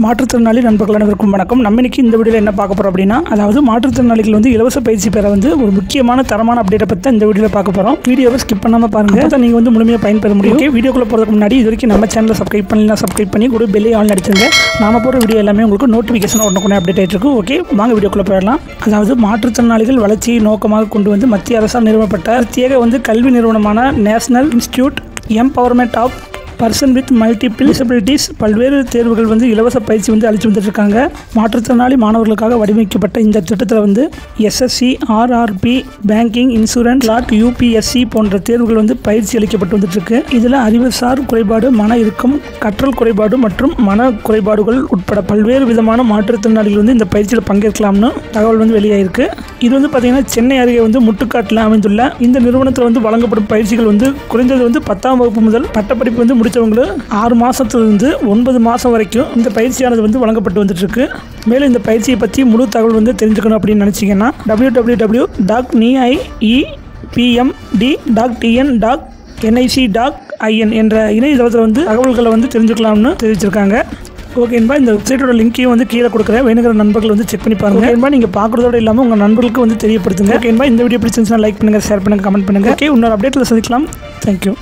மாற்றுத்திறனாளி நண்பர்கள் அனைவருக்கும் வணக்கம். நம்ம இன்னைக்கு இந்த வீடியோவில் என்ன பார்க்க போகிறோம் அப்படின்னா, அதாவது மாற்றுத்திறனாளிகள் வந்து இலவச பயிற்சி பெற வந்து ஒரு முக்கியமான தரமான அப்டேட்டை பற்றி இந்த வீடியோவில் பார்க்க போகிறோம். வீடியோவை ஸ்கிப் பண்ணாமல் பாருங்கள், அப்போ நீங்கள் வந்து முழுமையாக பயன்பெற முடியும். ஓகே, வீடியோக்குள்ளே போகிறதுக்கு முன்னாடி இது வரைக்கும் நம்ம சேனலை சப்ஸ்கிரைப் பண்ணலாம், சப்ஸ்கிரைப் பண்ணி கூட பெல்லை ஆன் அடிச்சிருங்க. நாம போகிற வீடியோ எல்லாமே உங்களுக்கு நோட்டிஃபிகேஷன் உடனே அப்டேட் ஆகிட்டு இருக்கும். ஓகே, வாங்க வீடியோக்குள்ளே போயிடலாம். அதாவது மாற்றுத்திறனாளிகள் வளர்ச்சியை நோக்கமாக கொண்டு வந்து மத்திய அரசால் நிறுவப்பட்ட பிரத்யேக வந்து கல்வி நிறுவனமான national institute empowerment of person with multiple disabilities பல்வேறு தேர்வுகள் வந்து இலவச பயிற்சி வந்து அளித்து வந்துட்டுருக்காங்க. மாற்றுத்திறனாளி மாணவர்களுக்காக வடிவமைக்கப்பட்ட இந்த திட்டத்தில் வந்து SSC, RRB, banking, insurance, lot, UPSC போன்ற தேர்வுகள் வந்து பயிற்சி அளிக்கப்பட்டு வந்துட்டுருக்கு. இதில் அறிவுசார் குறைபாடு, மன இறுக்கம், கற்றல் குறைபாடு மற்றும் மன குறைபாடுகள் உட்பட பல்வேறு விதமான மாற்றுத்திறனாளிகள் வந்து இந்த பயிற்சியில் பங்கேற்கலாம்னு தகவல் வந்து வெளியாயிருக்கு. இது வந்து பார்த்தீங்கன்னா சென்னை அருகே வந்து முட்டுக்காட்டில் அமைந்துள்ள இந்த நிறுவனத்தில் வந்து வழங்கப்படும் பயிற்சிகள் வந்து குறைந்தது வந்து 10ஆம் வகுப்பு முதல் பட்டப்படிப்பு வந்து முடித்தவங்களுக்கு 6 மாதத்துலேருந்து 9 மாதம் வரைக்கும் இந்த பயிற்சியானது வந்து வழங்கப்பட்டு வந்துட்டு இருக்கு. மேலும் இந்த பயிற்சியை பற்றி முழு தகவல் வந்து தெரிஞ்சுக்கணும் அப்படின்னு நினச்சிங்கன்னா www.neipmd.tn.nic.in என்ற இணையதளத்தில் வந்து தகவல்களை வந்து தெரிஞ்சுக்கலாம்னு தெரிவிச்சிருக்காங்க. ஓகேன்பா, இந்த வெப்சைட்டோட லிங்கையும் வந்து கீழே கொடுக்குறேன், வேணுங்கிற நண்பர்கள் வந்து செக் பண்ணி பாருங்க. ஓகேன்பா, நீங்கள் பார்க்குறதோட இல்லாமல் உங்கள் நண்பர்களுக்கு வந்து தெரியப்படுத்துங்க. ஓகேன்பா, இந்த வீடியோ பிடிச்சிருந்துச்சுன்னா லைக் பண்ணுங்கள், ஷேர் பண்ணுங்கள், கமெண்ட் பண்ணுங்கள். ஓகே, இன்னொரு அப்டேட்டில் சந்திக்கலாம். தேங்க்யூ.